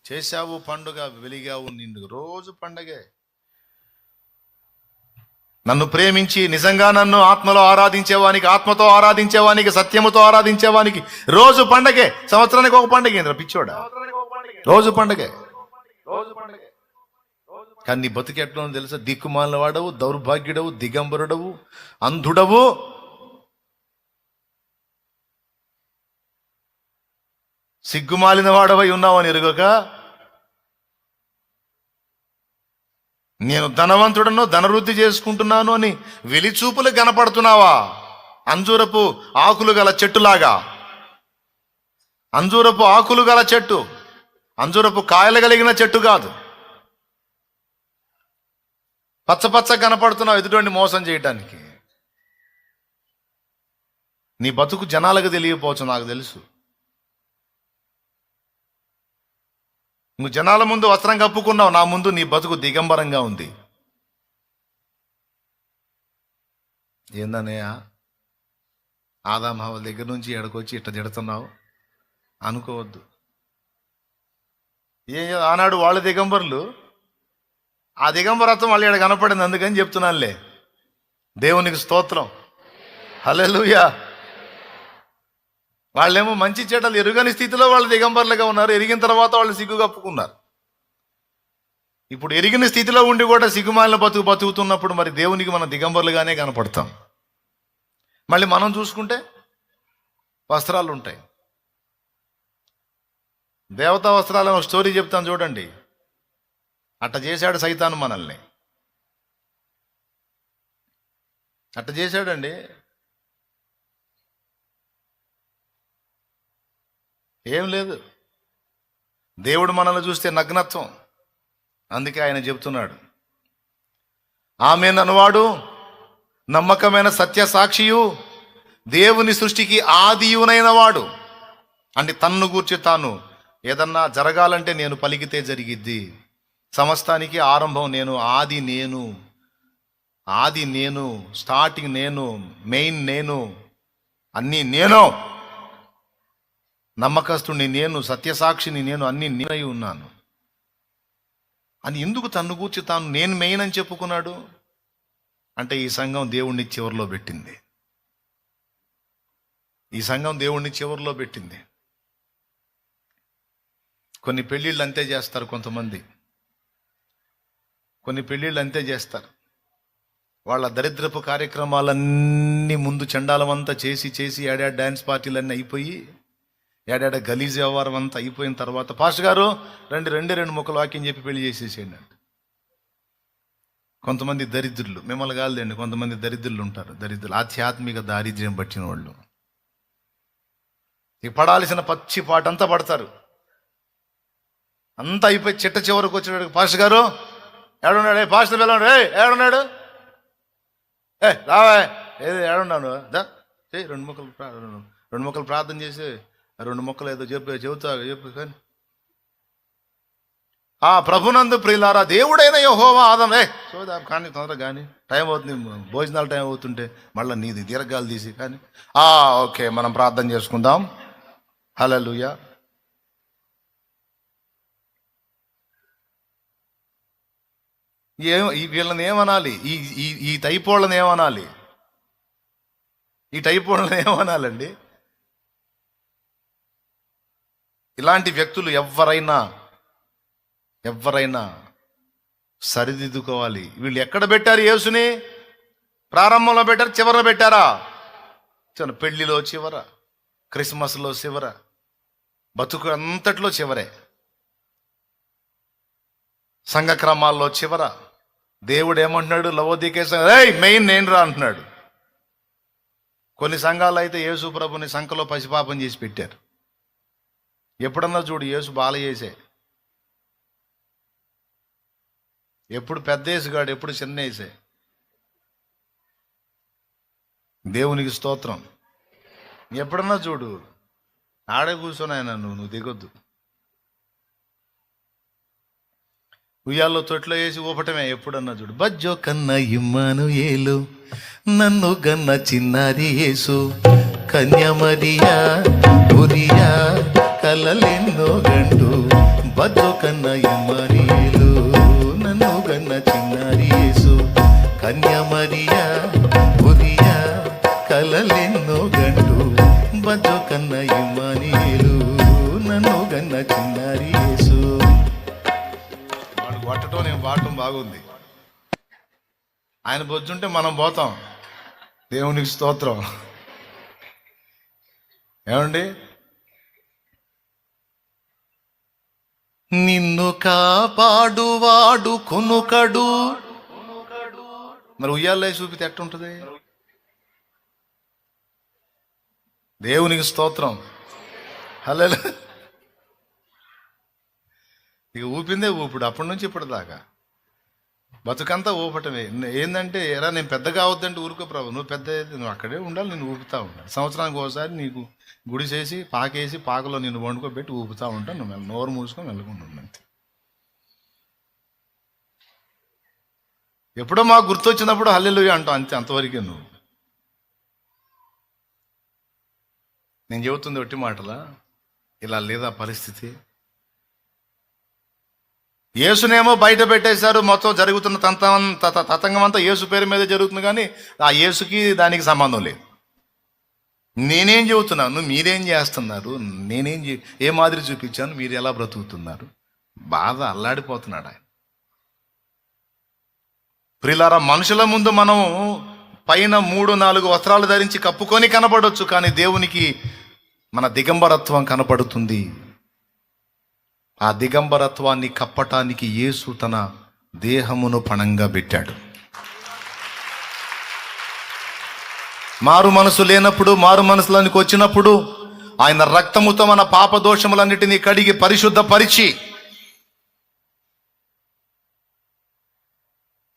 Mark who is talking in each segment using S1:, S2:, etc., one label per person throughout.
S1: చేశావు పండుగ, వెలిగావు నిండు. రోజు పండగే. నన్ను ప్రేమించి నిజంగా నన్ను ఆత్మలో ఆరాధించేవానికి, ఆత్మతో ఆరాధించేవానికి, సత్యముతో ఆరాధించేవానికి రోజు పండగే. సంవత్సరానికి ఒక పండగ ఏంద్ర పిచ్చోడా? రోజు పండగే. కానీ నీ బతుకు ఎట్లా తెలుసా? దిక్కుమాలిన వాడవు, దౌర్భాగ్యుడవు, దిగంబరుడవు, అంధుడవు, సిగ్గుమాలిన వాడవై ఉన్నావని ఎరుగక, నేను ధనవంతుడను, ధనవృద్ధి చేసుకుంటున్నాను అని వెలిచూపులు కనపడుతున్నావా? అంజూరపు ఆకులు గల చెట్టులాగా. అంజూరపు ఆకులు గల చెట్టు, అంజూరపు కాయలు కలిగిన చెట్టు కాదు. పచ్చ కనపడుతున్నావు ఎదుటి మోసం చేయటానికి. నీ బతుకు జనాలకు తెలియకపోవచ్చు, నాకు తెలుసు. నువ్వు జనాల ముందు వస్త్రం కప్పుకున్నావు, నా ముందు నీ బతుకు దిగంబరంగా ఉంది. ఏందన్నయ్య, ఆదాం హవ్వల దగ్గర నుంచి ఎడకొచ్చి ఇట్ట తిడుతున్నావు అనుకోవద్దు. ఆనాడు వాళ్ళు దిగంబరులు, ఆ దిగంబరత్వం వాళ్ళు ఇక్కడ కనపడింది, అందుకని చెప్తున్నానులే. దేవునికి స్తోత్రం, హల్లెలూయా. వాళ్ళేమో మంచి చెడ్డలు ఎరుగని స్థితిలో వాళ్ళు దిగంబరులుగా ఉన్నారు. ఎరిగిన తర్వాత వాళ్ళు సిగ్గు కప్పుకున్నారు. ఇప్పుడు ఎరిగిన స్థితిలో ఉండి కూడా సిగ్గుమాలిన బతుకుతున్నప్పుడు మరి దేవునికి మనం దిగంబరులుగానే కనపడతాం. మళ్ళీ మనం చూసుకుంటే వస్త్రాలు ఉంటాయి. దేవతా వస్త్రాలను ఒక స్టోరీ చెప్తాను చూడండి. అట్ట చేశాడు సైతాను మనల్ని, అట్ట చేశాడండి. ఏం లేదు, దేవుడు మనల్ని చూస్తే నగ్నత్వం. అందుకే ఆయన చెప్తున్నాడు, ఆమేననువాడు నమ్మకమైన సత్య సాక్షియు, దేవుని సృష్టికి ఆదియునైన వాడు. అంటే తన్ను గూర్చి తాను ఏదన్నా జరగాలంటే నేను పలికితే జరిగిద్ది. సమస్తానికి ఆరంభం నేను, ఆది నేను, స్టార్టింగ్ నేను, మెయిన్ నేను, అన్నీ నేను, నమ్మకస్తుని నేను, సత్యసాక్షిని నేను, అన్ని నేనై ఉన్నాను అని ఎందుకు తన్ను గూర్చి తాను నేను మెయిన్ అని చెప్పుకున్నాడు? అంటే ఈ సంఘం దేవుణ్ణి చివరిలో పెట్టింది. ఈ సంఘం దేవుణ్ణి చివరిలో పెట్టింది. కొన్ని పెళ్ళిళ్ళు అంతే చేస్తారు కొంతమంది, కొన్ని పెళ్ళిళ్ళు అంతే చేస్తారు. వాళ్ళ దరిద్రపు కార్యక్రమాలన్నీ ముందు చండాలమంతా చేసి ఏడాది డ్యాన్స్ పార్టీలన్నీ అయిపోయి, ఏడాడ గలీజ్ వ్యవహారం అంతా అయిపోయిన తర్వాత పాస్టర్ గారు రెండు ముక్కలు వాక్యం చెప్పి పెళ్లి చేసేసేయండి అంట. కొంతమంది దరిద్రులు, మిమ్మల్ని కాదులేండి, కొంతమంది దరిద్రులు ఉంటారు. దరిద్రులు ఆధ్యాత్మిక దారిద్ర్యం పట్టిన వాళ్ళు ఈ పడాల్సిన పచ్చి పాటంతా పడతారు. అంతా అయిపోయి చిట్ట చివరికి వచ్చేవాడు, పాస్టర్ గారు ఏడున్నాడు, పాస్టర్ పిల్లవాడు, ఏడున్నాడు, రావా, ఏది ఏడున్నాను, దా రెండు ముక్కలు ప్రార్థన చేసి 2 ముక్కలు ఏదో చెప్పు కానీ ఆ ప్రభునందు ప్రియులారా, దేవుడైన యెహోవా ఆదం కానీ తొందరగా కానీ టైం అవుతుంది, భోజనాలు టైం అవుతుంటే మళ్ళీ నీది దీర్ఘాలు తీసి కానీ ఓకే మనం ప్రార్థన చేసుకుందాం. హల్లెలూయా. వీళ్ళని ఏమనాలి? ఈ టైప్ వాళ్ళని ఏమనాలి? ఈ టైప్ వాళ్ళని ఏమనాలండి? ఇలాంటి వ్యక్తులు ఎవరైనా సరిదిద్దుకోవాలి. వీళ్ళు ఎక్కడ పెట్టారు యేసుని? ప్రారంభంలో పెట్టారు, చివర పెట్టారా? పెళ్లిలో చివర, క్రిస్మస్లో చివర, బతుకు అంతట్లో చివరే, సంఘ క్రమాల్లో చివర. దేవుడు ఏమంటున్నాడు? లవోదికే మెయిన్ నేను రా అంటున్నాడు. కొన్ని సంఘాలు అయితే యేసు ప్రభుని సంఖలో పసిపాపం చేసి పెట్టారు. ఎప్పుడన్నా చూడు యేసు బాల చేసే, ఎప్పుడు పెద్ద యేసుగాడు, ఎప్పుడు చిన్న యేసే. దేవునికి స్తోత్రం. ఎప్పుడన్నా చూడు ఆడే కూర్చొని ఆయన నువ్వు దిగొద్దు. ఉయ్యాల్లో తొట్లో వేసి ఊపటమే. ఎప్పుడన్నా చూడు బజ్జో కన్న ఇమ్మానుయేలు, నన్ను గన్న చిన్నారి యేసు, కన్యమరియా ఉరియా కలలెన్నో గండు బజ్జో కన్న ఇమ్మనీలు నన్ను గన్న చిన్నారి యేసు కన్యమరియా ఉదియా కలలెన్నో గండు బజ్జో కన్న ఇమ్మనీలు నన్ను గన్న చిన్నారి యేసు. వాడు కొట్టడం నేను పాడటం బాగుంది. ఆయన బొజ్జుంటే మనం పోతాం. దేవునికి స్తోత్రం. ఏమండి, నిన్ను కాపాడువాడు కునుకడు. మరి ఉయ్యాల్లో చూపితే ఎట్టుంటుంది? దేవునికి స్తోత్రం. హల్లెలూయా. ఇక ఊపిందే ఊపుడు, అప్పటి నుంచి ఇప్పటి దాకా బతుకంతా ఊపటమే. ఏంటంటే ఎరా నేను పెద్ద కావద్దంటే ఊరుకో ప్రభు, నువ్వు పెద్ద నువ్వు అక్కడే ఉండాలి, నేను ఊపుతా ఉంటాను. సంవత్సరానికి ఒకసారి నీకు గుడి చేసి పాకేసి పాకలో నిన్ను వండుకోబెట్టి ఊపుతా ఉంటాను. నువ్వు నోరు మూసుకొని వెళ్ళకుండా ఉన్నంతే. ఎప్పుడో మాకు గుర్తొచ్చినప్పుడు హల్లెలూయా అంటాం, అంతే. అంతవరకే నువ్వు. నేను చెబుతుంది ఒట్టి మాటలా? ఇలా లేదా పరిస్థితి? యేసునేమో బయట పెట్టేశారు. మొత్తం జరుగుతున్న తతంగం అంతా యేసు పేరు మీద జరుగుతుంది, కానీ ఆ యేసుకి దానికి సంబంధం లేదు. నేనేం చెబుతున్నాను, మీరేం చేస్తున్నారు, ఏ మాదిరి చూపించాను, మీరు ఎలా బ్రతుకుతున్నారు? బాధ అల్లాడిపోతున్నాడు ఆయన. ప్రియులారా, మనుషుల ముందు మనం పైన 3-4 వస్త్రాలు ధరించి కప్పుకొని కనపడవచ్చు, కానీ దేవునికి మన దిగంబరత్వం కనపడుతుంది. ఆ దిగంబరత్వాన్ని కప్పటానికి యేసు తన దేహమును పణంగా పెట్టాడు. మారు మనసు లేనప్పుడు, మారు మనసులోనికి వచ్చినప్పుడు ఆయన రక్తముతో మన పాప దోషములన్నిటినీ కడిగి పరిశుద్ధపరిచి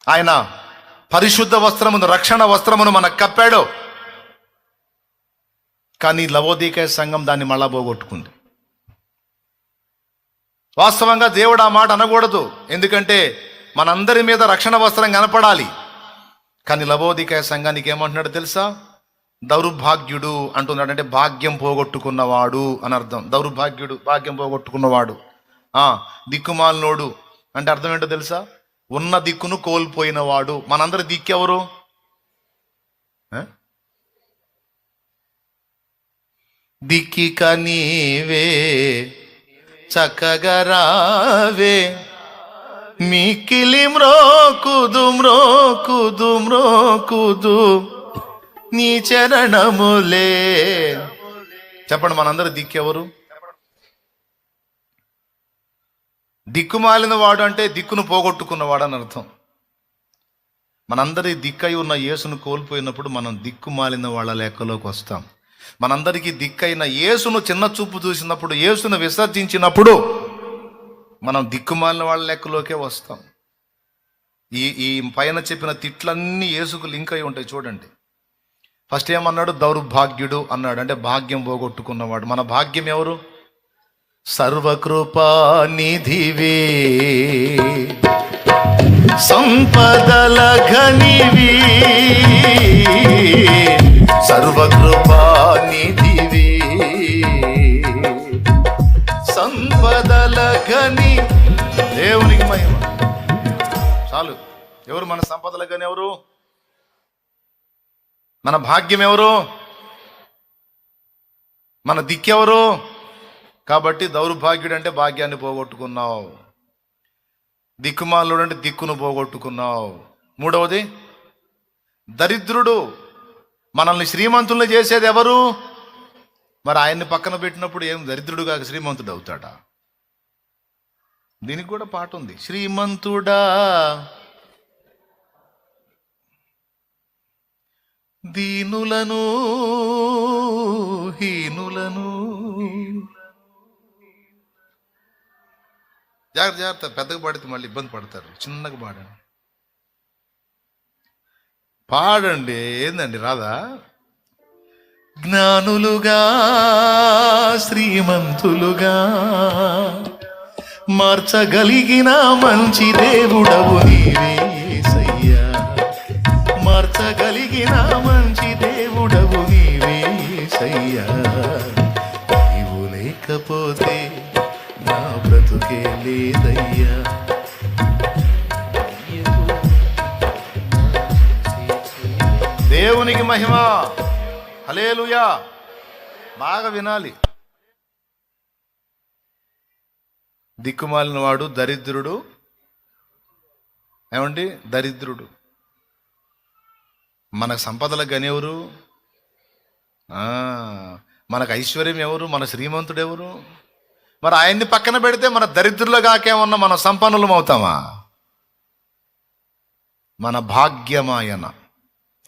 S1: ఆయన పరిశుద్ధ వస్త్రమును, రక్షణ వస్త్రమును మనకు కప్పాడు. కానీ లవోదీకయ సంఘం దాన్ని మళ్ళా పోగొట్టుకుంది. వాస్తవంగా దేవుడు ఆ మాట అనకూడదు, ఎందుకంటే మనందరి మీద రక్షణ వస్త్రం కనపడాలి. కానీ లవోదీకయ సంఘానికి ఏమంటున్నాడు తెలుసా? దౌర్భాగ్యుడు అంటున్నాడు. అంటే భాగ్యం పోగొట్టుకున్నవాడు అని అర్థం. దౌర్భాగ్యుడు, భాగ్యం పోగొట్టుకున్నవాడు. దిక్కుమాలినోడు అంటే అర్థం ఏంటో తెలుసా? ఉన్న దిక్కును కోల్పోయినవాడు. మనందరి దిక్కెవరు? దిక్కిక నీవే చక్కగా రావే, మిక్కిలి మ్రోకుదు మ్రోకుదు మ్రోకుదు నీ చరణములే. చెప్పండి, మనందరి దిక్కెవరు? దిక్కుమాలిన వాడు అంటే దిక్కును పోగొట్టుకున్నవాడు అని అర్థం. మనందరి దిక్కై ఉన్న యేసును కోల్పోయినప్పుడు మనం దిక్కుమాలిన వాళ్ళ లెక్కలోకి వస్తాం. మనందరికీ దిక్కైన యేసును చిన్న చూపు చూసినప్పుడు, యేసును విసర్జించినప్పుడు మనం దిక్కుమాలిన వాళ్ళ లెక్కలోకే వస్తాం. ఈ పైన చెప్పిన తిట్లన్నీ యేసుకు లింక్ అయి ఉంటాయి. చూడండి, ఫస్ట్ ఏమన్నాడు? దౌర్భాగ్యుడు అన్నాడు, అంటే భాగ్యం పోగొట్టుకున్నవాడు. మన భాగ్యం ఎవరు? సర్వకృపానిధివే, సంపదల ఘనివి, సర్వకృపానిధివే, సంపదల ఘని. దేవునికి మహిమ. చాలు. ఎవరు మన సంపదల ఘని? ఎవరు? మన భాగ్యం ఎవరు? మన దిక్కెవరు? కాబట్టి దౌర్భాగ్యుడు అంటే భాగ్యాన్ని పోగొట్టుకున్నావు, దిక్కుమాలుడు అంటే దిక్కును పోగొట్టుకున్నావు. మూడవది దరిద్రుడు. మనల్ని శ్రీమంతుల్ని చేసేది ఎవరు? మరి ఆయన్ని పక్కన పెట్టినప్పుడు ఏం దరిద్రుడు కాక శ్రీమంతుడు అవుతాడా? దీనికి కూడా పాట ఉంది. శ్రీమంతుడా దీనులను హీనులను. జాగ్రత్త, పెద్దగా పాడితే మళ్ళీ ఇబ్బంది పడతారు. చిన్నగా పాడండి. పాడండి. ఏందండి రాదా? జ్ఞానులుగా శ్రీమంతులుగా మార్చగలిగిన మంచి దేవుడవు నీవే యేసయ్యా, మార్చగలిగిన మంచి దేవుడవు నీవే యేసయ్యా. నీవు లేకపోతే నా బ్రతుకు దిక్కే లేదయ్యా. దేవునికి మహిమ, హల్లెలూయా. బాగా వినాలి. దిక్కుమాలిన వాడు దరిద్రుడు. ఏమండి? దరిద్రుడు. మనకు సంపదలకు గని ఎవరు? మనకు ఐశ్వర్యం ఎవరు? మన శ్రీమంతుడు ఎవరు? మరి ఆయన్ని పక్కన పెడితే మన దరిద్రులు కాకేమన్నా మన సంపన్నులం అవుతామా? మన భాగ్యమాయన,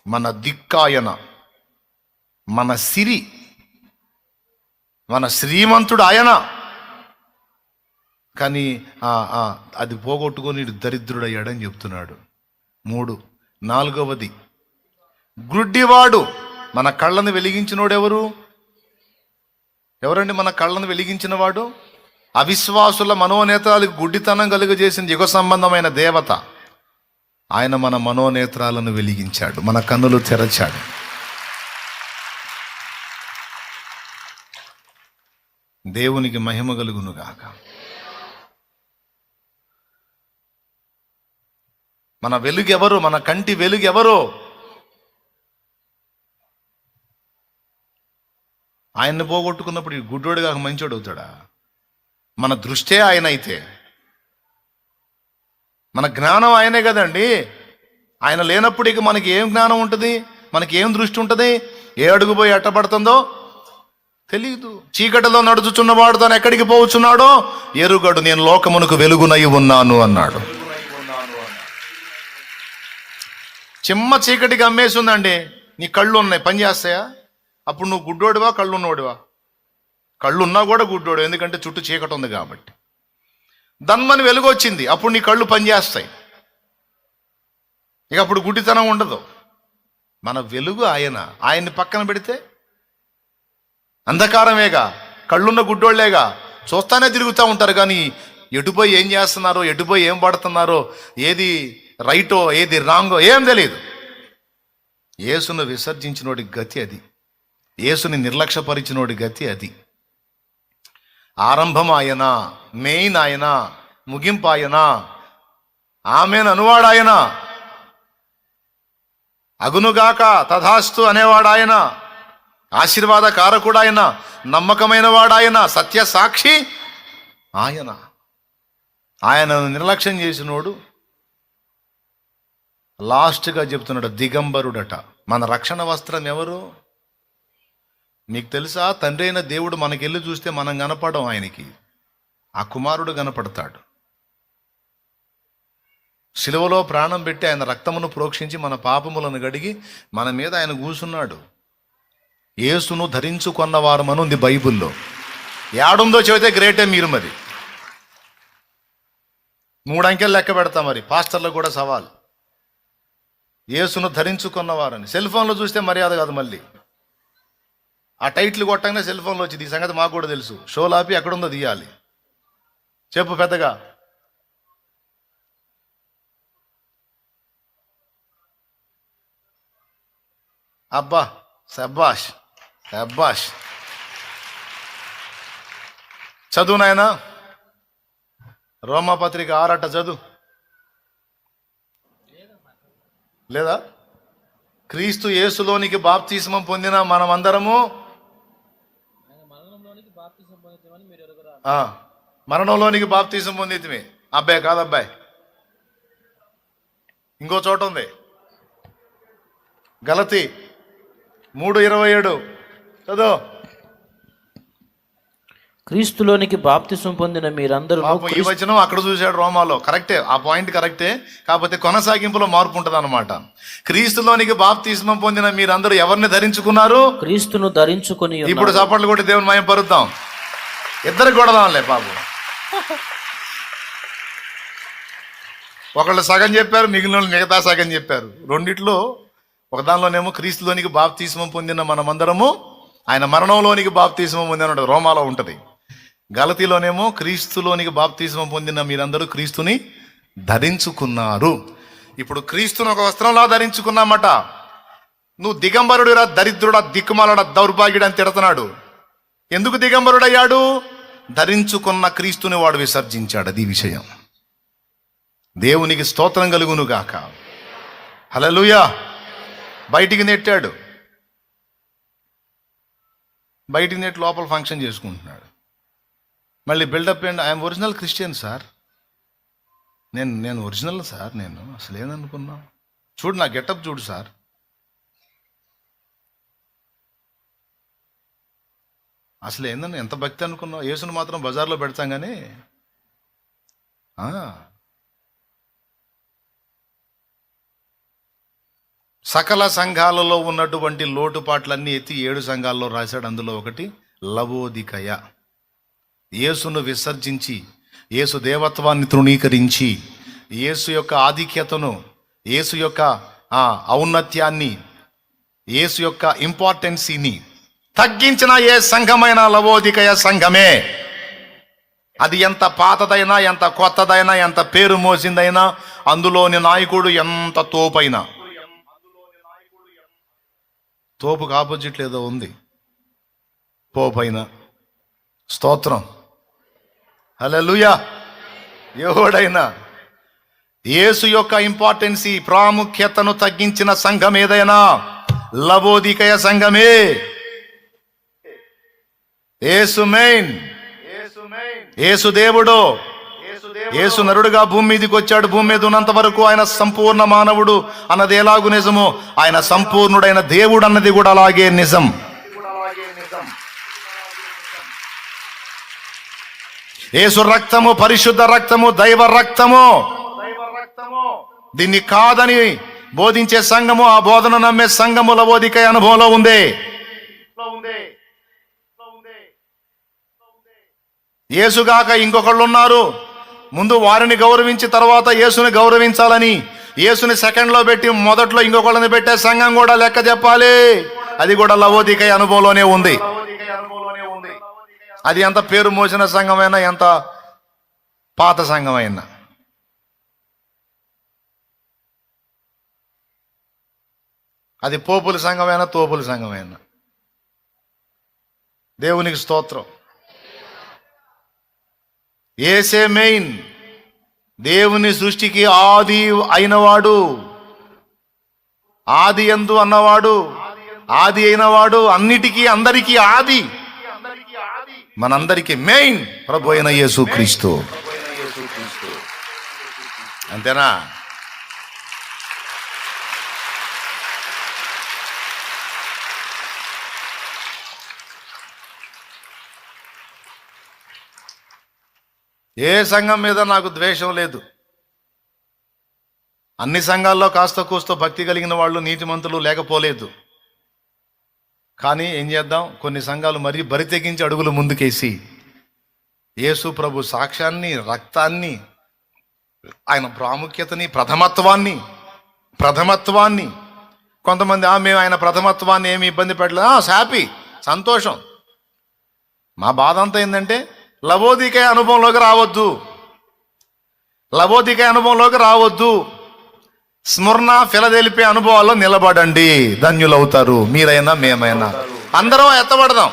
S1: మన దిక్కాయన, మన సిరి, మన శ్రీమంతుడు ఆయన. కానీ అది పోగొట్టుకొని దరిద్రుడయ్యాడని చెప్తున్నాడు. 3. 4వది, గుడ్డివాడు. మన కళ్ళను వెలిగించినోడు ఎవరు? ఎవరండి మన కళ్ళను వెలిగించిన వాడు? అవిశ్వాసుల మనోనేత్రాలకు గుడ్డితనం కలుగజేసిన యుగ సంబంధమైన దేవత. ఆయన మన మనోనేత్రాలను వెలిగించాడు, మన కన్నులు తెరచాడు. దేవునికి మహిమ కలుగునుగాక. మన వెలుగు ఎవరు? మన కంటి వెలుగు ఎవరు? ఆయన్ని పోగొట్టుకున్నప్పుడు ఈ గుడ్డోడు కాక మంచోడు అవుతాడా? మన దృష్టే ఆయన అయితే, మన జ్ఞానం ఆయనే కదండి. ఆయన లేనప్పుడు ఇక మనకి ఏం జ్ఞానం ఉంటుంది? మనకి ఏం దృష్టి ఉంటుంది? ఏ అడుగు పోయి ఎట్టబడుతుందో తెలియదు. చీకటిలో నడుచుచున్నవాడు తాను ఎక్కడికి పోవచ్చున్నాడో ఎరుగడు. నేను లోకమునకు వెలుగునై ఉన్నాను అన్నాడు. చిమ్మ చీకటికి అమ్మేసిందండి. నీ కళ్ళు ఉన్నాయి, పని చేస్తాయా? అప్పుడు నువ్వు గుడ్డోడివా, కళ్ళు ఉన్నోడివా? కళ్ళు ఉన్నా కూడా గుడ్డోడు, ఎందుకంటే చుట్టూ చీకటి ఉంది కాబట్టి. దన్మని వెలుగు వచ్చింది, అప్పుడు నీ కళ్ళు పనిచేస్తాయి. ఇక అప్పుడు గుడ్డితనం ఉండదు. మన వెలుగు ఆయన. ఆయన్ని పక్కన పెడితే అంధకారమేగా. కళ్ళున్న గుడ్డోళ్లేగా, చూస్తానే తిరుగుతూ ఉంటారు. కానీ ఎటుపోయి ఏం చేస్తున్నారో, ఎటుపోయి ఏం పడుతున్నారో, ఏది రైటో ఏది రాంగో ఏం తెలియదు. యేసును విసర్జించినోడి గతి అది. యేసుని నిర్లక్ష్యపరిచినోడి గతి అది. ఆరంభం ఆయన, మెయిన్ ఆయన, ముగింపు ఆయన, ఆమెను అనువాడాయన, అగునుగాక తథాస్తు అనేవాడాయన, ఆశీర్వాద కారకుడాయన, నమ్మకమైన వాడాయన, సత్య సాక్షి ఆయన. ఆయనను నిర్లక్ష్యం చేసినోడు లాస్ట్గా చెప్తున్నాడు దిగంబరుడట. మన రక్షణ వస్త్రం ఎవరు? మీకు తెలుసా? తండ్రి అయిన దేవుడు మనకెళ్ళి చూస్తే మనం కనపడం ఆయనకి. ఆ కుమారుడు కనపడతాడు. శిలువలో ప్రాణం పెట్టి ఆయన రక్తమును ప్రోక్షించి మన పాపములను గడిగి మన మీద ఆయన కూసున్నాడు. యేసును ధరించుకొన్నవారమని ఉంది బైబిల్లో. ఏడుందో చెబితే గ్రేటే మీరు. మరి 3 అంకెలు లెక్క పెడతా. మరి పాస్టర్లకు కూడా సవాల్. యేసును ధరించుకున్నవారని సెల్ ఫోన్లో చూస్తే మర్యాద కాదు. మళ్ళీ ఆ టైటిల్ కొట్టగానే సెల్ ఫోన్లో వచ్చింది. ఈ సంగతి మాకు కూడా తెలుసు. షోలు ఆపి ఎక్కడుందో తీయాలి. చెప్పు పెద్దగా. అబ్బా, శబ్బాష్ శబ్బాష్. చదువు నాయనా, రోమాపత్రిక 6 చదువు. లేదా? క్రీస్తు యేసులోనికి బాప్తిస్మం పొందిన మనమందరము మరణంలోనికి బాప్తిస్మం పొందితిమి. అబ్బాయి కాదబ్బాయి, ఇంకో చోట ఉంది. గలతీ 3:27 చదువు.
S2: క్రీస్తులోనికి బాప్తిసం పొందిన మీరందరూ.
S1: ఈ వచనం అక్కడ చూశాడు రోమాలో. కరెక్టే, ఆ పాయింట్ కరెక్టే. కాకపోతే కొనసాగింపులో మార్పు ఉంటుంది అన్నమాట. క్రీస్తులోనికి బాప్తిస్మం పొందిన మీరందరూ ఎవరిని ధరించుకున్నారు?
S2: క్రీస్తును ధరించుకుని.
S1: ఇప్పుడు చప్పట్లు కొట్టి దేవుని మహిమ పరుద్దాం. ఇద్దరు కొడదాంలే బాబు. ఒకళ్ళు సగం చెప్పారు, మిగిలిన మిగతా సగం చెప్పారు. రెండిట్లో ఒక దానిలోనేమో క్రీస్తులోనికి బాప్తిస్మం పొందిన మనమందరము ఆయన మరణంలోనికి బాప్తిస్మం పొందిన రోమాలో ఉంటుంది. గలతీలోనేమో క్రీస్తులోనికి బాప్తిస్మం పొందిన మీరందరూ క్రీస్తుని ధరించుకున్నారు. ఇప్పుడు క్రీస్తుని ఒక వస్త్రంలా ధరించుకున్నామట. నువ్వు దిగంబరుడురా, దరిద్రుడా, దిక్కుమాలడా, దౌర్భాగ్యుడు అని తిడుతున్నాడు. ఎందుకు దిగంబరుడయ్యాడు? ధరించుకున్న క్రీస్తుని వాడు విసర్జించాడు. అది విషయం. దేవునికి స్తోత్రం కలుగును గాక. హల్లెలూయా. బయటికి నెట్టాడు. బయటికి నెట్టి లోపల ఫంక్షన్ చేసుకుంటున్నాడు. మళ్ళీ బిల్డప్ ఏంటి? ఐఎమ్ ఒరిజినల్ క్రిస్టియన్ సార్, నేను ఒరిజినల్ సార్, నేను అసలు ఏదనుకున్నా, చూడు నా గెటప్ చూడు సార్. అసలు ఏందని ఎంత భక్తి అనుకున్నావు? యేసును మాత్రం బజార్లో పెడతాం కానీ సకల సంఘాలలో ఉన్నటువంటి లోటుపాట్లన్నీ ఎత్తి 7 సంఘాల్లో రాశాడు. అందులో ఒకటి లవోదికయ. యేసును విసర్జించి, యేసు దేవత్వాన్ని తృణీకరించి, యేసు యొక్క ఆధిక్యతను, యేసు యొక్క ఔన్నత్యాన్ని, యేసు యొక్క ఇంపార్టెన్సీని తగ్గించిన ఏ సంఘమైన లవోదికయ సంఘమే. అది ఎంత పాతదైనా, ఎంత కొత్తదైనా, ఎంత పేరు మోసిందైనా, అందులోని నాయకుడు ఎంత తోపైనా, తోపుకు ఆపోజిట్ ఏదో ఉంది, పోపైన. స్తోత్రం. హల్లెలూయా. ఎవడైనా యేసు యొక్క ఇంపార్టెన్సీ, ప్రాముఖ్యతను తగ్గించిన సంఘం ఏదైనా లవోదికయ సంఘమే. యేసు మెయిన్, యేసు దేవుడు, యేసు నరుడుగా భూమి మీదకి వచ్చాడు. భూమి మీద ఉన్నంత వరకు ఆయన సంపూర్ణ మానవుడు అన్నది ఎలాగూ నిజమో, ఆయన సంపూర్ణుడైన దేవుడు అన్నది కూడా అలాగే నిజం. యేసు రక్తము పరిశుద్ధ రక్తము, దైవ రక్తము. దీన్ని కాదని బోధించే సంఘము, ఆ బోధన నమ్మే సంఘము లవోదికయ అనుభవంలో ఉంది. యేసుగాక ఇంకొకళ్ళు ఉన్నారు. ముందు వారిని గౌరవించి తర్వాత యేసుని గౌరవించాలని, యేసుని సెకండ్లో పెట్టి మొదట్లో ఇంకొకళ్ళని పెట్టే సంఘం కూడా లెక్క చెప్పాలి. అది కూడా లవోదికయ అనుభవంలోనే ఉంది. అది ఎంత పేరు మోసిన సంఘమైనా, ఎంత పాత సంఘమైనా. అది పోపుల సంఘమైనా, తోపుల సంఘమైనా. దేవునికి స్తోత్రం. యేసే మెయిన్. దేవుని సృష్టికి ఆది అయినవాడు, ఆది యందు అన్నవాడు, ఆది అయినవాడు, అన్నిటికీ అందరికీ ఆది, మనందరికీ మెయిన్ ప్రభు అయిన యేసుక్రీస్తు. అంతేనా? ఏ సంఘం మీద నాకు ద్వేషం లేదు. అన్ని సంఘాల్లో కాస్త కూస్తో భక్తి కలిగిన వాళ్ళు, నీతిమంతులు లేకపోలేదు. కానీ ఏం చేద్దాం, కొన్ని సంఘాలు మరీ బరి తెగించి అడుగులు ముందుకేసి యేసు ప్రభు సాక్ష్యాన్ని, రక్తాన్ని, ఆయన ప్రాముఖ్యతని, ప్రథమత్వాన్ని కొంతమంది మేము ఆయన ప్రథమత్వాన్ని ఏమి ఇబ్బంది పెట్టలేదు, హ్యాపీ, సంతోషం. మా బాధ అంతా ఏంటంటే లవోదికయ అనుభవంలోకి రావద్దు, లవోదికయ అనుభవంలోకి రావద్దు. స్మరణ, ఫిలదెల్ఫియా అనుభవాల్లో నిలబడండి, ధన్యులవుతారు. మీరైనా మేమైనా అందరం ఎత్తబడదాం,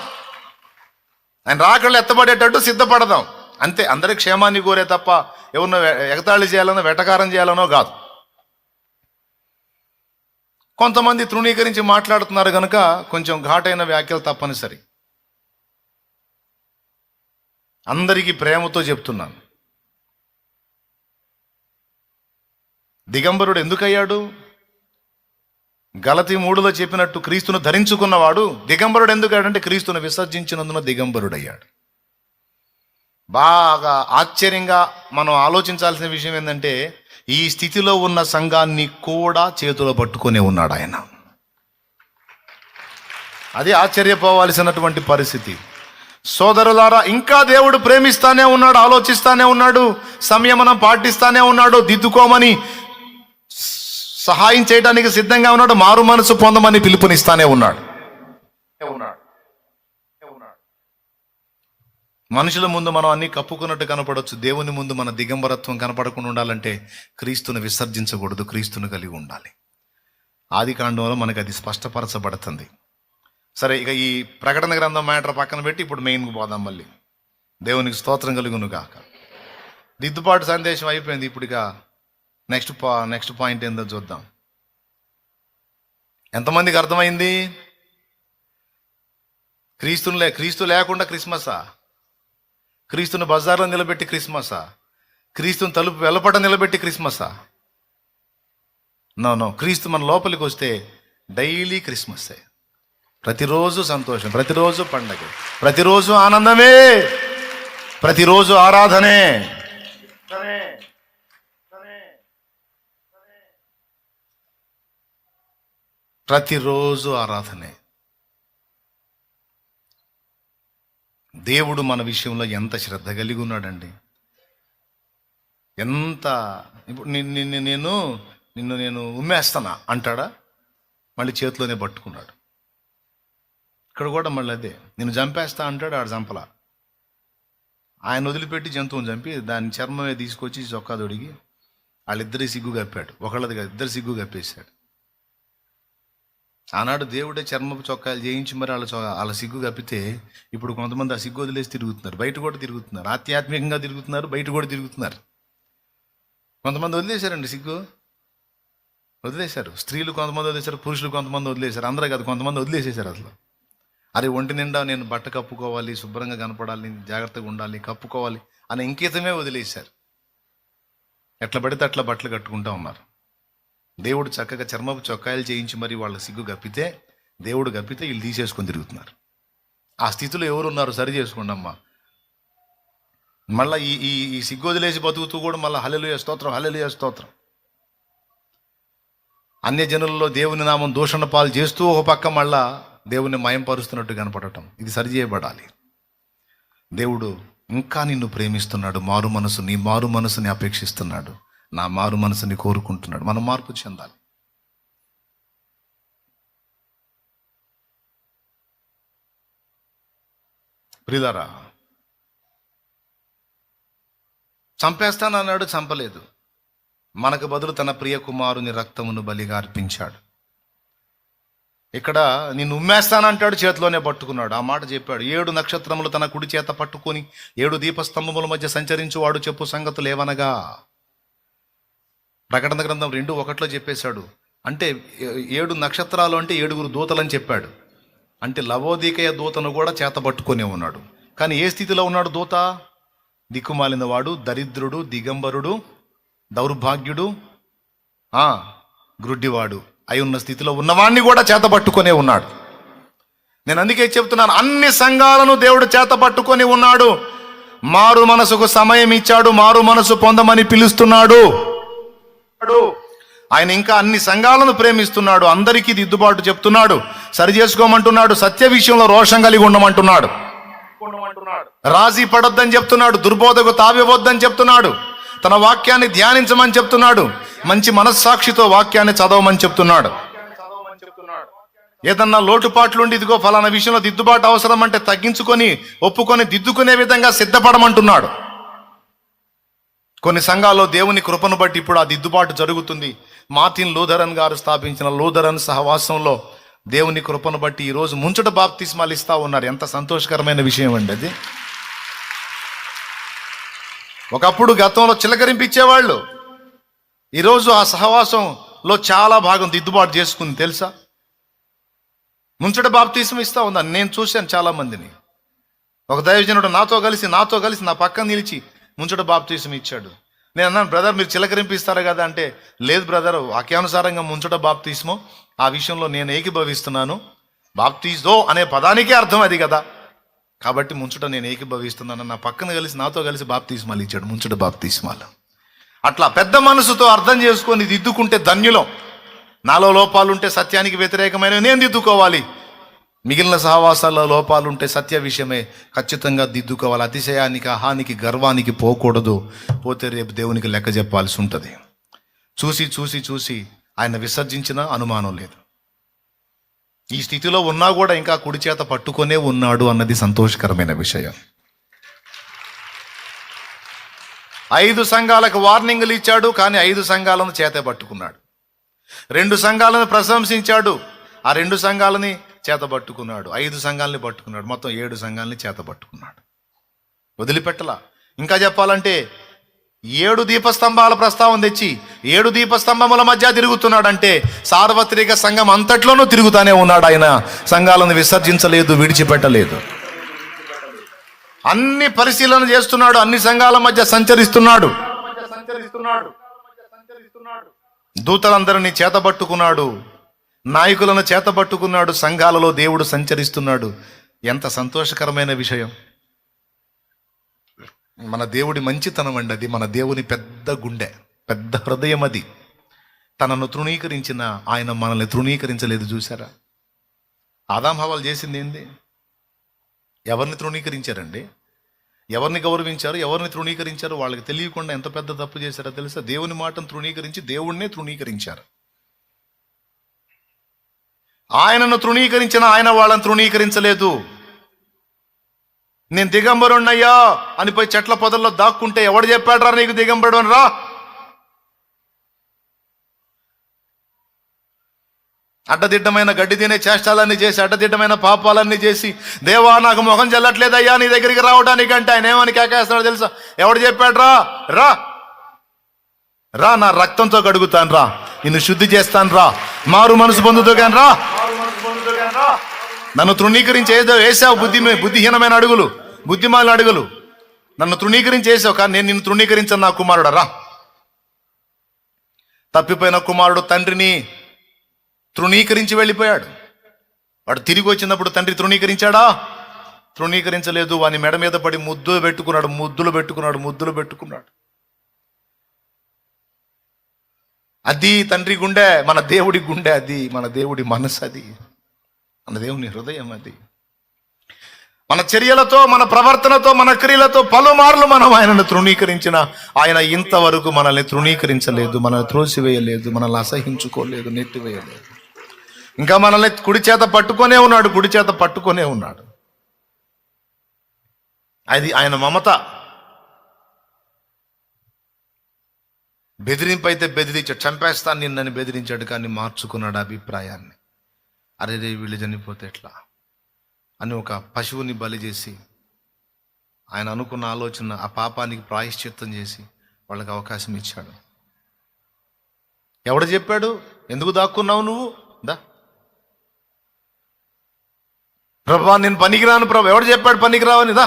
S1: ఆయన రాకళ్ళు ఎత్తబడేటట్టు సిద్ధపడదాం. అంతే. అందరి క్షేమాన్ని కోరే తప్ప ఎవరినో ఎగతాళి చేయాలనో వెటకారం చేయాలనో కాదు. కొంతమంది తృణీకరించి మాట్లాడుతున్నారు కనుక కొంచెం ఘాటైన వ్యాఖ్యలు తప్పనిసరి. అందరికీ ప్రేమతో చెప్తున్నాను. దిగంబరుడు ఎందుకయ్యాడు? గలతీ 3లో చెప్పినట్టు క్రీస్తును ధరించుకున్నవాడు దిగంబరుడు ఎందుకయ్యాడంటే క్రీస్తును విసర్జించినందున దిగంబరుడయ్యాడు. బాగా ఆశ్చర్యంగా మనం ఆలోచించాల్సిన విషయం ఏంటంటే, ఈ స్థితిలో ఉన్న సంఘాన్ని కూడా చేతిలో పట్టుకునే ఉన్నాడు ఆయన. అది ఆశ్చర్యపోవాల్సినటువంటి పరిస్థితి. సోదరులారా, ఇంకా దేవుడు ప్రేమిస్తానే ఉన్నాడు, ఆలోచిస్తానే ఉన్నాడు, సంయమనం పాటిస్తానే ఉన్నాడు, దిద్దుకోమని సహాయం చేయడానికి సిద్ధంగా ఉన్నాడు, మారు మనసు పొందమని పిలుపునిస్తానే ఉన్నాడు. మనుషుల ముందు మనం అన్ని కప్పుకున్నట్టు కనపడవచ్చు, దేవుని ముందు మన దిగంబరత్వం కనపడకుండా ఉండాలంటే క్రీస్తును విసర్జించకూడదు, క్రీస్తును కలిగి ఉండాలి. ఆది కాండంలో మనకు అది స్పష్టపరచబడుతుంది. సరే, ఇక ఈ ప్రకటన గ్రంథం మ్యాటర్ పక్కన పెట్టి ఇప్పుడు మెయిన్కి పోదాం. మళ్ళీ దేవునికి స్తోత్రం కలుగును గాక. దిద్దుబాటు సందేశం అయిపోయింది. ఇప్పుడు ఇక నెక్స్ట్ పాయింట్ ఏందో చూద్దాం. ఎంతమందికి అర్థమైంది? క్రీస్తు లేకుండా క్రిస్మసా? క్రీస్తుని బజార్లో నిలబెట్టి క్రిస్మసా? క్రీస్తుని తలుపు వెలపట నిలబెట్టి క్రిస్మసా? నో. క్రీస్తు మన లోపలికి వస్తే డైలీ క్రిస్మస్సే. ప్రతిరోజు సంతోషం, ప్రతిరోజు పండగ, ప్రతిరోజు ఆనందమే, ప్రతిరోజు ఆరాధనే. ప్రతిరోజు ఆరాధనే. దేవుడు మన విషయంలో ఎంత శ్రద్ధ కలిగి ఉన్నాడండి. ఎంత ఇప్పుడు నిన్ను నేను ఉమ్మేస్తానా అంటాడా? మళ్ళీ చేతిలోనే పట్టుకున్నాడు. ఇక్కడ కూడా మళ్ళీ అదే, నేను చంపేస్తా అంటాడు. ఆడు చంపలా. ఆయన వదిలిపెట్టి జంతువుని చంపి దాని చర్మమే తీసుకొచ్చి చొక్కా తొడిగి వాళ్ళిద్దరి సిగ్గు కప్పాడు. ఒకళ్ళది కాదు, ఇద్దరు సిగ్గు కప్పేశాడు. ఆనాడు దేవుడే చర్మపు చొక్కాలు చేయించి మరి వాళ్ళ సిగ్గు కప్పితే ఇప్పుడు కొంతమంది ఆ సిగ్గు వదిలేసి తిరుగుతున్నారు. బయట కూడా తిరుగుతున్నారు, ఆధ్యాత్మికంగా తిరుగుతున్నారు, బయట కూడా తిరుగుతున్నారు. కొంతమంది వదిలేశారండి, సిగ్గు వదిలేశారు. స్త్రీలు కొంతమంది వదిలేశారు, పురుషులు కొంతమంది వదిలేశారు. అందరూ కాదు, కొంతమంది వదిలేసేశారు. అసలు అరే ఒంటి నిండా నేను బట్ట కప్పుకోవాలి, శుభ్రంగా కనపడాలి, జాగ్రత్తగా ఉండాలి, కప్పుకోవాలి అనే ఇంకితమే వదిలేశారు. ఎట్లా పడితే అట్లా బట్టలు కట్టుకుంటూ ఉన్నారు. దేవుడు చక్కగా చర్మపు చొక్కాయలు చేయించి మరి వాళ్ళ సిగ్గు గప్పితే, దేవుడు గప్పితే వీళ్ళు తీసేసుకొని తిరుగుతున్నారు. ఆ స్థితిలో ఎవరున్నారు? సరి చేసుకోండి అమ్మా. మళ్ళీ ఈ సిగ్గు వదిలేసి బతుకుతూ కూడా మళ్ళీ హల్లెలూయా స్తోత్రం, హల్లెలూయా స్తోత్రం. అన్య జనులలో దేవుని నామం దూషణ పాలు చేస్తూ ఒక పక్క మళ్ళా దేవుని మయంపరుస్తున్నట్టు కనపడటం, ఇది సరిచేయబడాలి. దేవుడు ఇంకా నిన్ను ప్రేమిస్తున్నాడు. నీ మారు మనసుని అపేక్షిస్తున్నాడు. నా మారు మనసుని కోరుకుంటున్నాడు. మనం మార్పు చెందాలి. ప్రియులారా, చంపేస్తానన్నాడు, చంపలేదు. మనకు బదులు తన ప్రియ కుమారుని రక్తమును బలిగా అర్పించాడు. ఇక్కడ నిన్ను ఉమ్మేస్తానంటాడు, చేతిలోనే పట్టుకున్నాడు. ఆ మాట చెప్పాడు. 7 నక్షత్రములు తన కుడి చేత పట్టుకొని 7 దీపస్తంభముల మధ్య సంచరించువాడు చెప్పు సంగతులు ఏవనగా. ప్రకటన గ్రంథం 2:1 చెప్పేశాడు. అంటే 7 నక్షత్రాలు అంటే 7 దూతలని చెప్పాడు. అంటే లవోదికయ దూతను కూడా చేత పట్టుకొనే ఉన్నాడు. కానీ ఏ స్థితిలో ఉన్నాడు దూత? దిక్కుమాలిన వాడు, దరిద్రుడు, దిగంబరుడు, దౌర్భాగ్యుడు, గ్రుడ్డివాడు అయి ఉన్న స్థితిలో ఉన్నవాడిని కూడా చేత పట్టుకొనే ఉన్నాడు. నేను అందుకే చెప్తున్నాను, అన్ని సంఘాలను దేవుడు చేత పట్టుకొని ఉన్నాడు. మారు మనసుకు సమయం ఇచ్చాడు. మారు మనసు పొందమని పిలుస్తున్నాడు. ఆయన ఇంకా అన్ని సంఘాలను ప్రేమిస్తున్నాడు. అందరికీ దిద్దుబాటు చెప్తున్నాడు, సరి చేసుకోమంటున్నాడు, సత్య విషయంలో రోషం కలిగి ఉండమంటున్నాడు, రాజీ పడొద్దని చెప్తున్నాడు, దుర్బోధకు తావివ్వొద్దని చెప్తున్నాడు, తన వాక్యాన్ని ధ్యానించమని చెప్తున్నాడు, మంచి మనస్సాక్షితో వాక్యాన్ని చదవమని చెప్తున్నాడు. ఏదన్నా లోటుపాట్లుండి ఇదిగో ఫలానా విషయంలో దిద్దుబాటు అవసరం అంటే తగ్గించుకొని ఒప్పుకొని దిద్దుకునే విధంగా సిద్ధపడమంటున్నాడు. కొన్ని సంఘాల్లో దేవుని కృపను బట్టి ఇప్పుడు ఆ దిద్దుబాటు జరుగుతుంది. మార్టిన్ లూథరన్ గారు స్థాపించిన లూథరన్ సహవాసంలో దేవుని కృపను బట్టి ఈరోజు ముంచట బాప్తిస్మాలు ఇస్తా ఉన్నారు. ఎంత సంతోషకరమైన విషయం అండి అది. ఒకప్పుడు గతంలో చిలకరింపిచ్చేవాళ్ళు, ఈరోజు ఆ సహవాసంలో చాలా భాగం దిద్దుబాటు చేసుకుంది తెలుసా. ముంచట బాప్తిస్మం ఇస్తా ఉందని నేను చూశాను చాలా మందిని. ఒక దైవజనుడు నాతో కలిసి నా పక్కన నిలిచి ముంచట బాప్తిస్మం ఇచ్చాడు. నేను అన్నాను, బ్రదర్ మీరు చిలకరింపిస్తారు కదా అంటే, లేదు బ్రదర్, వాక్యానుసారంగా ముంచట బాప్తిస్మం ఆ విషయంలో నేను ఏకీభవిస్తున్నాను. బాప్తిజో అనే పదానికే అర్థం అది కదా, కాబట్టి ముంచుట నేను ఏకీభవిస్తున్నాను. నా పక్కన నాతో కలిసి బాప్తిస్మాలు ఇచ్చాడు, ముంచుట బాప్తిస్మాలు. అట్లా పెద్ద మనసుతో అర్థం చేసుకొని దిద్దుకుంటే ధన్యులం. నాలో లోపాలుంటే సత్యానికి వ్యతిరేకమైనవి నేను దిద్దుకోవాలి. మిగిలిన సహవాసాల్లో లోపాలుంటే సత్య విషయమే ఖచ్చితంగా దిద్దుకోవాలి. అతిశయానికి, అహానికి, గర్వానికి పోకూడదు. పోతే రేపు దేవునికి లెక్క చెప్పాల్సి ఉంటుంది. చూసి ఆయన విసర్జించిన అనుమానం లేదు. ఈ స్థితిలో ఉన్నా కూడా ఇంకా కుడి చేత పట్టుకొనే ఉన్నాడు అన్నది సంతోషకరమైన విషయం. 5 సంఘాలకు వార్నింగ్లు ఇచ్చాడు, కానీ 5 సంఘాలను చేతే పట్టుకున్నాడు. 2 సంఘాలను ప్రశంసించాడు, ఆ 2 సంఘాలని చేత పట్టుకున్నాడు. 5 సంఘాలని పట్టుకున్నాడు, మొత్తం 7 సంఘాలని చేత పట్టుకున్నాడు. వదిలిపెట్టలా. ఇంకా చెప్పాలంటే 7 దీపస్తంభాల ప్రస్తావన తెచ్చి 7 దీపస్తంభముల మధ్య తిరుగుతున్నాడంటే సార్వత్రిక సంఘం అంతట్లోనూ తిరుగుతానే ఉన్నాడు ఆయన. సంఘాలను విసర్జించలేదు, విడిచిపెట్టలేదు. అన్ని పరిశీలన చేస్తున్నాడు, అన్ని సంఘాల మధ్య సంచరిస్తున్నాడు. దూతలందరినీ చేతబట్టుకున్నాడు, నాయకులను చేతబట్టుకున్నాడు, సంఘాలలో దేవుడు సంచరిస్తున్నాడు. ఎంత సంతోషకరమైన విషయం! మన దేవుడి మంచితనం అండి అది. మన దేవుని పెద్ద గుండె, పెద్ద హృదయం అది. తనను తృణీకరించిన ఆయన మనల్ని తృణీకరించలేదు. చూసారా? ఆదాం హవ్వలు చేసింది ఏంది? ఎవరిని తృణీకరించారండి? ఎవరిని గౌరవించారు, ఎవరిని తృణీకరించారు? వాళ్ళకి తెలియకుండా ఎంత పెద్ద తప్పు చేశారో తెలుసా? దేవుని మాటను తృణీకరించి దేవుణ్ణే తృణీకరించారు. ఆయనను తృణీకరించిన ఆయన వాళ్ళని తృణీకరించలేదు. నేను దిగంబరుణ్ణయ్యా అని పోయి చెట్ల పొదల్లో దాక్కుంటే ఎవడు చెప్పాడ్రా నీకు దిగంబరుడు అని? రా, అడ్డదిడ్డమైన గడ్డి తినే చేష్టాలన్నీ చేసి, అడ్డదిడ్డమైన పాపాలన్నీ చేసి, దేవా నాకు మొహం చెల్లట్లేదయ్యా నీ దగ్గరికి రావడానికి అంటే ఆయన ఏమని కేకేస్తున్నాడు తెలుసా? ఎవడు చెప్పాడ్రా? రా రా, నా రక్తంతో కడుగుతాను రా, నిన్ను శుద్ధి చేస్తాను రా, మారు మనసు పొందుతూ కానీ రా. నన్ను తృణీకరించి ఏదో వేసావు బుద్ధిహీనమైన అడుగులు, బుద్ధిమాలిన అడుగులు. నన్ను తృణీకరించి వేసావు, కానీ నేను నిన్ను తృణీకరించాను నా కుమారుడు. రా. తప్పిపోయిన కుమారుడు తండ్రిని తృణీకరించి వెళ్ళిపోయాడు. వాడు తిరిగి వచ్చినప్పుడు తండ్రి తృణీకరించాడా? తృణీకరించలేదు. వాని మెడ మీద పడి ముద్దులు పెట్టుకున్నాడు. అది తండ్రి గుండె, మన దేవుడి గుండె అది, మన దేవుడి మనసు అది, మన దేవుని హృదయం అది. మన చర్యలతో, మన ప్రవర్తనతో, మన క్రియలతో పలుమార్లు మనం ఆయనను తృణీకరించిన ఆయన ఇంతవరకు మనల్ని తృణీకరించలేదు, మనల్ని త్రోసివేయలేదు, మనల్ని అసహించుకోలేదు, నెట్టివేయలేదు. ఇంకా మనల్ని కుడి చేత పట్టుకొనే ఉన్నాడు. అది ఆయన మమత. బెదిరింపు అయితే బెదిరించాడు, చంపేస్తాను నిన్నని బెదిరించాడు, కానీ మార్చుకున్నాడు అభిప్రాయాన్ని. అరే రే వీళ్ళు చనిపోతే ఎట్లా అని ఒక పశువుని బలి చేసి ఆయన అనుకున్న ఆలోచన, ఆ పాపానికి ప్రాయశ్చిత్తం చేసి వాళ్ళకి అవకాశం ఇచ్చాడు. ఎవడు చెప్పాడు? ఎందుకు దాక్కున్నావు నువ్వు? దా ప్రభా, నేను పనికిరాను ప్రభా. ఎవడు చెప్పాడు పనికిరావని? దా.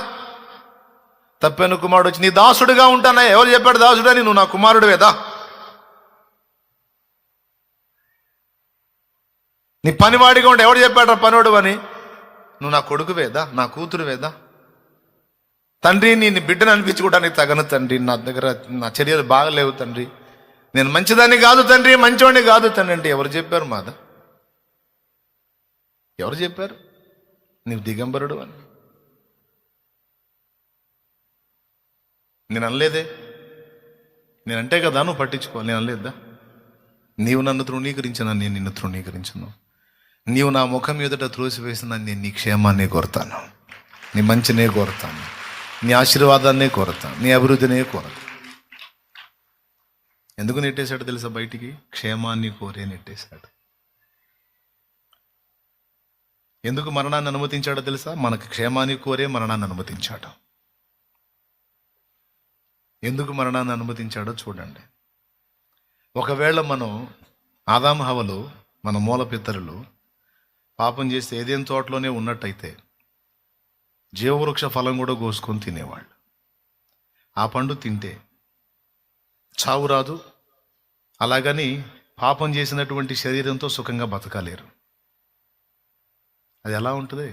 S1: తప్పైన కుమారుడు వచ్చి నీ దాసుడుగా ఉంటానా? ఎవరు చెప్పాడు దాసుడని? నువ్వు నా కుమారుడువేదా? నీ పనివాడిగా ఉంటే ఎవడు చెప్పాడు పనివాడు అని? నువ్వు నా కొడుకువేదా, నా కూతురువేదా? తండ్రి, నేను బిడ్డను అనిపించుకోవడానికి తగను తండ్రి, నా దగ్గర నా చర్యలు బాగలేవు తండ్రి, నేను మంచిదాన్ని కాదు తండ్రి, మంచివాడిని కాదు తండ్రి అంటే ఎవరు చెప్పారు? మాదా ఎవరు చెప్పారు నీవు దిగంబరుడు అని? నేను అనలేదే. నేనంటే కదా నువ్వు పట్టించుకోవాలి. నేను అనలేదా? నీవు నన్ను తృణీకరించిన, నేను నిన్ను తృణీకరించను. నీవు నా ముఖం ఎదుట త్రోసివేసిన, నేను నీ క్షేమాన్నే కోరుతాను, నీ మంచినే కోరుతాను, నీ ఆశీర్వాదాన్నే కోరుతాను, నీ అభివృద్ధినే కోరుతాను. ఎందుకు నెట్టేశాడు తెలుసా బయటికి? క్షేమాన్ని కోరే నెట్టేశాడు. ఎందుకు మరణాన్ని అనుమతించాడో తెలుసా? మనకు క్షేమాన్ని కోరే మరణాన్ని అనుమతించాడు. ఎందుకు మరణాన్ని అనుమతించాడో చూడండి. ఒకవేళ మనం ఆదాము హవ్వలు, మన మూల పితరులు పాపం చేస్తే ఏదేం తోటలోనే ఉన్నట్టయితే జీవవృక్ష ఫలం కూడా కోసుకొని తినేవాళ్ళు. ఆ పండు తింటే చావు రాదు. అలాగని పాపం చేసినటువంటి శరీరంతో సుఖంగా బతకలేరు. అది ఎలా ఉంటుంది?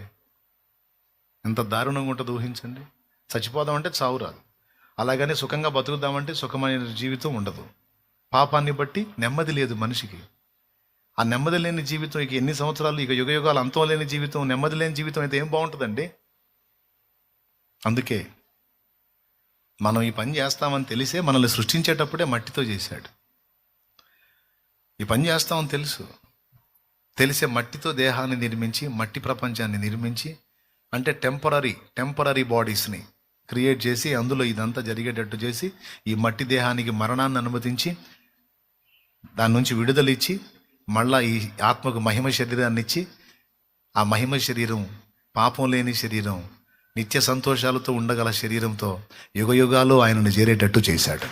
S1: ఎంత దారుణంగా ఉంటుంది ఊహించండి. చచ్చిపోదామంటే చావు రాదు, అలాగని సుఖంగా బతుకుదామంటే సుఖమైన జీవితం ఉండదు. పాపాన్ని బట్టి నెమ్మది లేదు మనిషికి. ఆ నెమ్మది లేని జీవితం ఇక ఎన్ని సంవత్సరాలు, ఇక యుగయుగాలు అంతం లేని జీవితం, నెమ్మది లేని జీవితం అయితే ఏం బాగుంటుందండి? అందుకే మనం ఈ పని చేస్తామని తెలిసే మనల్ని సృష్టించేటప్పుడే మట్టితో చేశాడు. ఈ పని చేస్తామని తెలిసే మట్టితో దేహాన్ని నిర్మించి, మట్టి ప్రపంచాన్ని నిర్మించి, అంటే టెంపరరీ బాడీస్ని క్రియేట్ చేసి అందులో ఇదంతా జరిగేటట్టు చేసి ఈ మట్టి దేహానికి మరణాన్ని అనుమతించి దాని నుంచి విడుదలిచ్చి మళ్ళా ఈ ఆత్మకు మహిమ శరీరాన్ని ఇచ్చి, ఆ మహిమ శరీరం, పాపం లేని శరీరం, నిత్య సంతోషాలతో ఉండగల శరీరంతో యుగయుగాలు ఆయనను చేరేటట్టు చేశాడు.